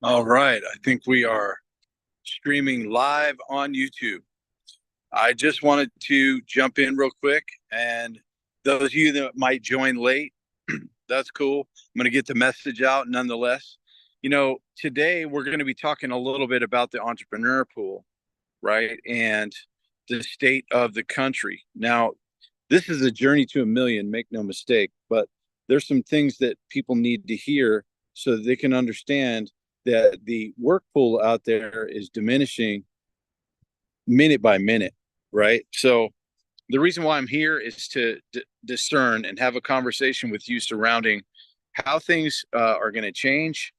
All right. I think we are streaming live on YouTube. I just wanted to jump in real quick. And those of you that might join late, that's cool. I'm going to get the message out nonetheless. Today we're going to be talking a little bit about the entrepreneur pool, right? And the state of the country. Now, this is a journey to a million, make no mistake, but there's some things that people need to hear so that they can understand that the work pool out there is diminishing minute by minute, right? So the reason why I'm here is to discern and have a conversation with you surrounding how things are going to change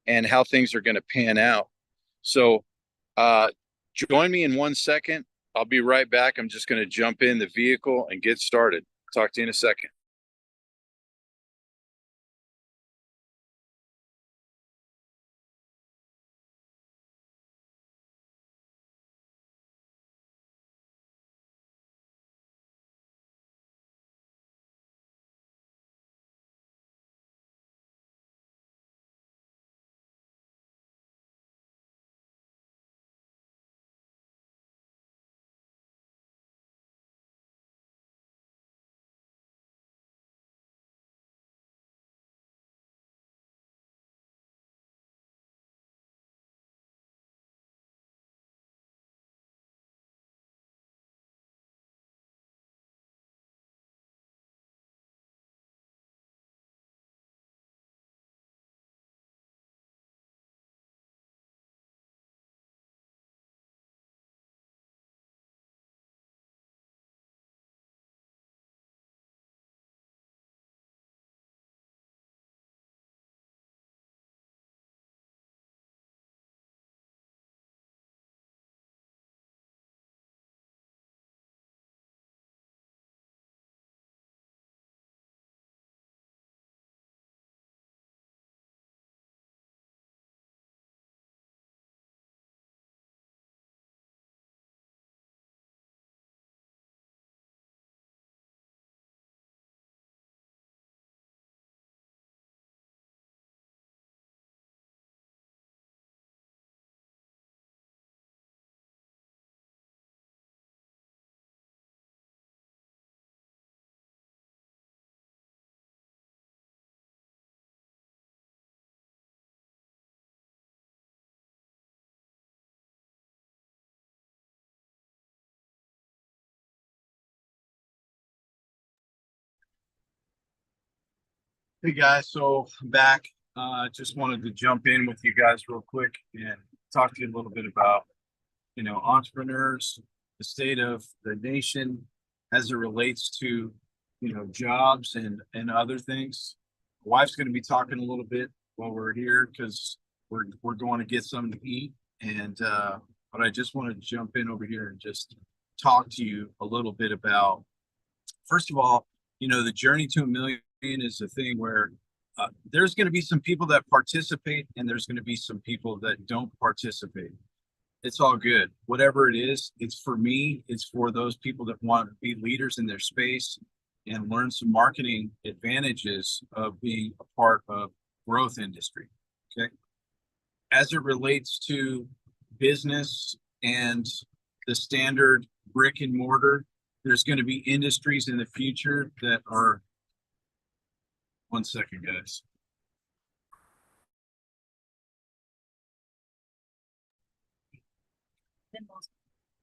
and how things are going to pan out. So uh, join me in 1 second. I'll be right back. I'm just going to jump in the vehicle and get started. Talk to you in a second. Hey guys, so I'm back. Just wanted to jump in with you guys real quick and talk to you a little bit about, entrepreneurs, the state of the nation as it relates to, jobs and other things. My wife's going to be talking a little bit while we're here because we're going to get something to eat. And but I just want to jump in over here and just talk to you a little bit about, first of all, the journey to a million is a thing where there's going to be some people that participate and there's going to be some people that don't participate. It's all good. Whatever it is, it's for me. It's for those people that want to be leaders in their space and learn some marketing advantages of being a part of growth industry. Okay. As it relates to business and the standard brick and mortar, there's going to be industries in the future that are, 1 second, guys.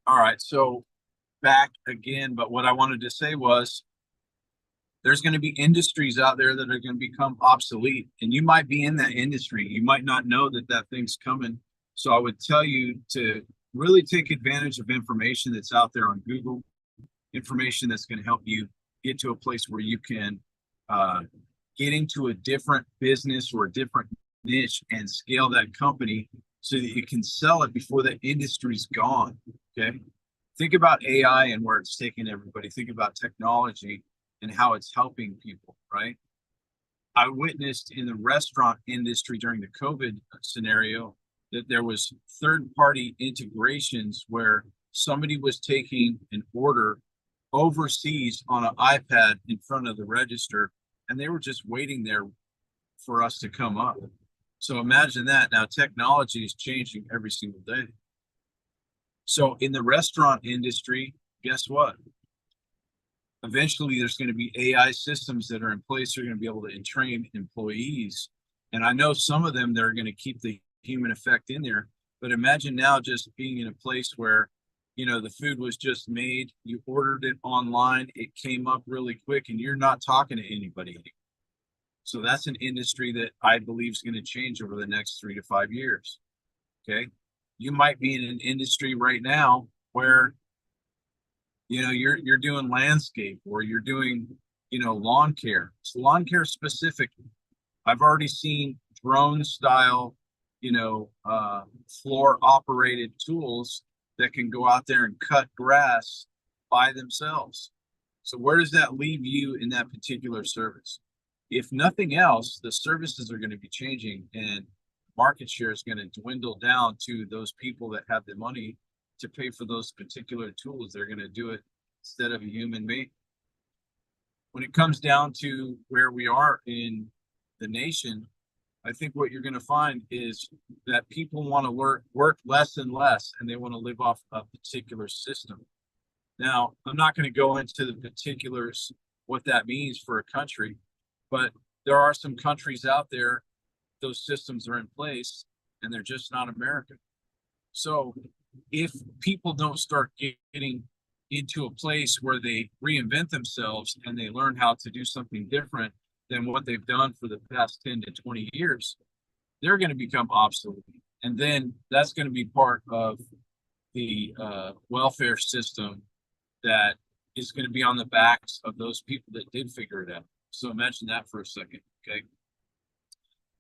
All right, so back again, but what I wanted to say was there's going to be industries out there that are going to become obsolete, and you might be in that industry. You might not know that that thing's coming. So I would tell you to really take advantage of information that's out there on Google, information that's going to help you get to a place where you can uh, get into a different business or a different niche and scale that company so that you can sell it before the industry's gone. Okay. Think about AI and where it's taking everybody. Think about technology and how it's helping people, right? I witnessed in the restaurant industry during the COVID scenario that there was third party integrations where somebody was taking an order overseas on an iPad in front of the register and they were just waiting there for us to come up. So imagine that. Now technology is changing every single day. So in the restaurant industry, guess what? Eventually there's going to be AI systems that are in place. They're going to be able to entrain employees. And I know some of them, they're going to keep the human effect in there. But imagine now just being in a place where, the food was just made, you ordered it online, it came up really quick, and you're not talking to anybody anymore. So that's an industry that I believe is going to change over the next 3 to 5 years. Okay. You might be in an industry right now where you're doing landscape, or you're doing lawn care. It's lawn care specific. I've already seen drone style floor operated tools that can go out there and cut grass by themselves. So where does that leave you in that particular service? If nothing else, the services are going to be changing, and market share is going to dwindle down to those people that have the money to pay for those particular tools. They're going to do it instead of a human being. When it comes down to where we are in the nation, I think what you're going to find is that people want to work less and less, and they want to live off a particular system. Now, I'm not going to go into the particulars, what that means for a country, but there are some countries out there, those systems are in place, and they're just not American. So if people don't start getting into a place where they reinvent themselves and they learn how to do something different than what they've done for the past 10 to 20 years, they're going to become obsolete. And then that's going to be part of the welfare system that is going to be on the backs of those people that did figure it out. So imagine that for a second, okay?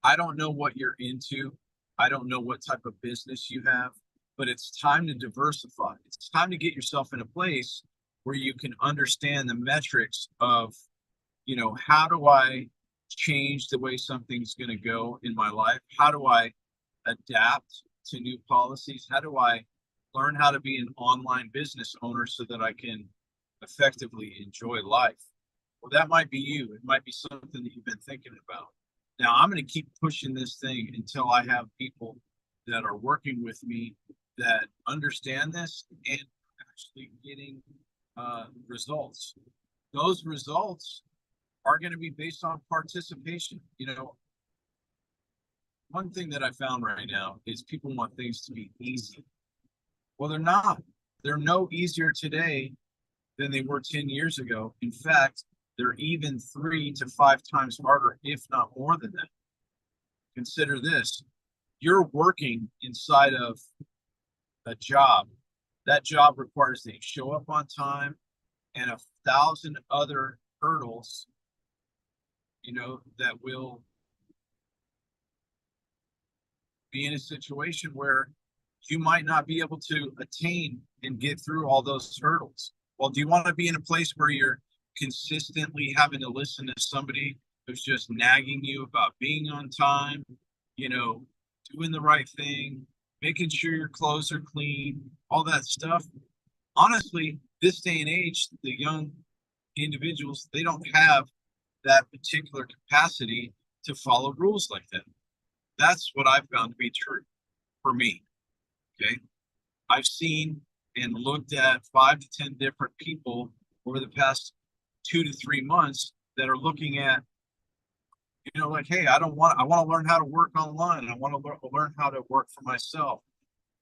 I don't know what you're into. I don't know what type of business you have, but it's time to diversify. It's time to get yourself in a place where you can understand the metrics of, how do I change the way something's going to go in my life? How do I adapt to new policies? How do I learn how to be an online business owner so that I can effectively enjoy life? Well, that might be you. It might be something that you've been thinking about. Now, I'm going to keep pushing this thing until I have people that are working with me that understand this and actually getting results. Those results are going to be based on participation. One thing that I found right now is people want things to be easy. Well, they're not. They're no easier today than they were 10 years ago. In fact, they're even 3 to 5 times harder, if not more than that. Consider this. You're working inside of a job. That job requires that you show up on time and 1,000 other hurdles, that will be in a situation where you might not be able to attain and get through all those hurdles. Well, do you want to be in a place where you're consistently having to listen to somebody who's just nagging you about being on time, doing the right thing, making sure your clothes are clean, all that stuff? Honestly, this day and age, the young individuals, they don't have that particular capacity to follow rules like that. That's what I've found to be true for me. Okay. I've seen and looked at 5 to 10 different people over the past 2 to 3 months that are looking at, like, hey, I want to learn how to work online. I want to learn how to work for myself.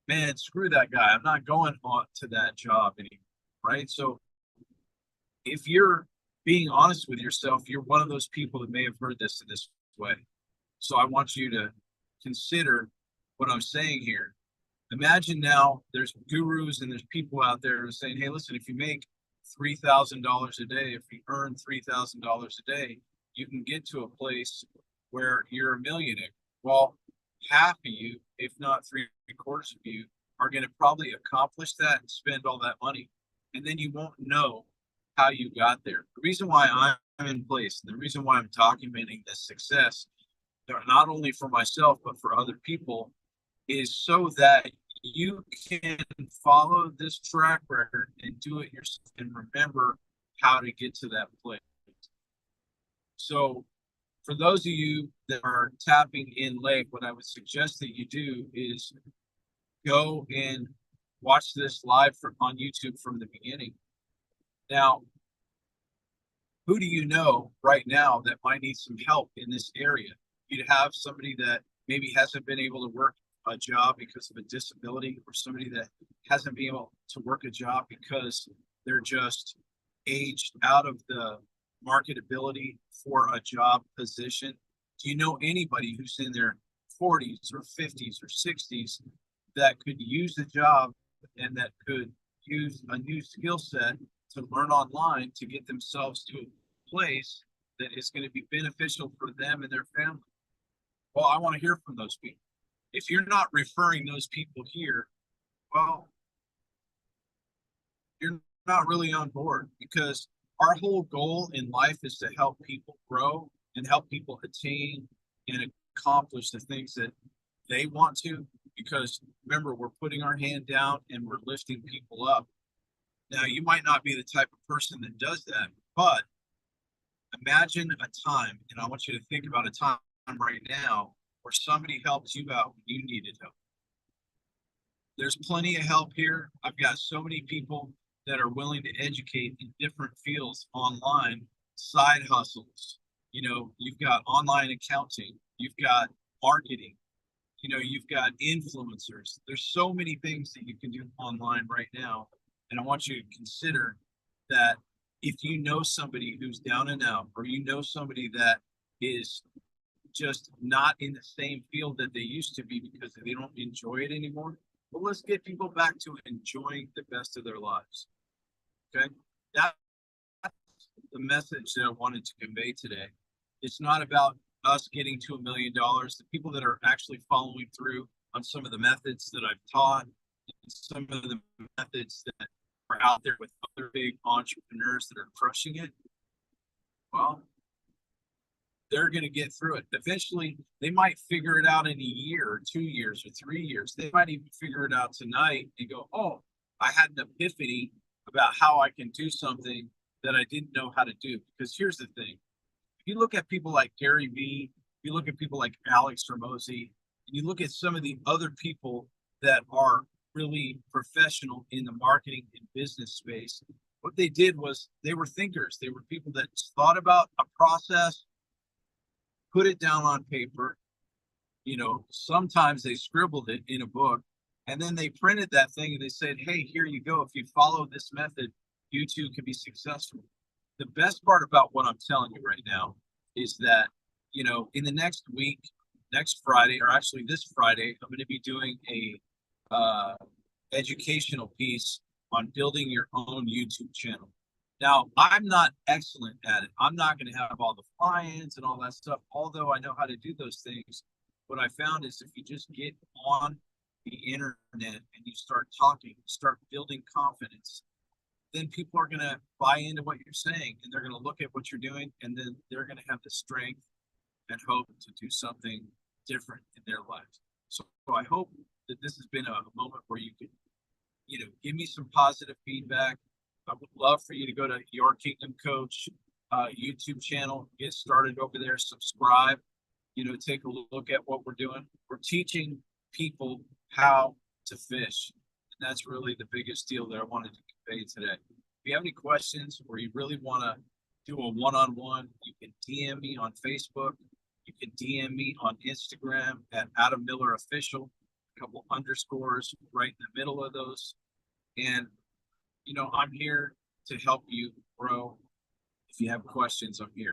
Man, screw that guy. I'm not going on to that job anymore. Right. So if you're being honest with yourself, you're one of those people that may have heard this in this way. So I want you to consider what I'm saying here. Imagine now there's gurus and there's people out there who are saying, hey, listen, if you make $3,000 a day, if you earn $3,000 a day, you can get to a place where you're a millionaire. Well, half of you, if not 3/4 of you, are going to probably accomplish that and spend all that money. And then you won't know how you got there. The reason why I'm in place, the reason why I'm documenting this success, not only for myself, but for other people, is so that you can follow this track record and do it yourself and remember how to get to that place. So for those of you that are tapping in late, what I would suggest that you do is go and watch this live on YouTube from the beginning. Now, who do you know right now that might need some help in this area? You'd have somebody that maybe hasn't been able to work a job because of a disability, or somebody that hasn't been able to work a job because they're just aged out of the marketability for a job position. Do you know anybody who's in their 40s or 50s or 60s that could use a job and that could use a new skill set to learn online to get themselves to a place that is going to be beneficial for them and their family? Well, I want to hear from those people. If you're not referring those people here, well, you're not really on board, because our whole goal in life is to help people grow and help people attain and accomplish the things that they want to. Because remember, we're putting our hand down and we're lifting people up. Now, you might not be the type of person that does that, but imagine a time, and I want you to think about a time right now where somebody helped you out when you needed help. There's plenty of help here. I've got so many people that are willing to educate in different fields online, side hustles. You know, you've got online accounting, you've got marketing, you know, you've got influencers. There's so many things that you can do online right now. And I want you to consider that if you know somebody who's down and out, or you know somebody that is just not in the same field that they used to be because they don't enjoy it anymore, well, let's get people back to enjoying the best of their lives. Okay, that's the message that I wanted to convey today. It's not about us getting to $1 million. The people that are actually following through on some of the methods that I've taught, and some of the methods that are out there with other big entrepreneurs that are crushing it, well, they're going to get through it. Eventually, they might figure it out in a year or 2 years or 3 years. They might even figure it out tonight and go, oh, I had an epiphany about how I can do something that I didn't know how to do. Because here's the thing. If you look at people like Gary Vee, you look at people like Alex Hormozi, and you look at some of the other people that are really professional in the marketing and business space, what they did was they were thinkers. They were people that thought about a process, put it down on paper. You know, sometimes they scribbled it in a book, and then they printed that thing and they said, hey, here you go. If you follow this method, you too can be successful. The best part about what I'm telling you right now is that, you know, in the next week, next Friday, or actually this Friday, I'm going to be doing a educational piece on building your own YouTube channel. Now, I'm not excellent at it. I'm not going to have all the clients and all that stuff, although I know how to do those things. What I found is if you just get on the internet and you start talking, start building confidence, then people are going to buy into what you're saying, and they're going to look at what you're doing, and then they're going to have the strength and hope to do something different in their lives. So I hope that this has been a moment where you can, you know, give me some positive feedback. I would love for you to go to Your Kingdom Coach YouTube channel, get started over there, subscribe, you know, take a look at what we're doing. We're teaching people how to fish. And that's really the biggest deal that I wanted to convey today. If you have any questions, or you really want to do a one-on-one, you can DM me on Facebook. You can DM me on Instagram at Adam Miller Official, a couple underscores right in the middle of those. And, you know, I'm here to help you grow. If you have questions, I'm here.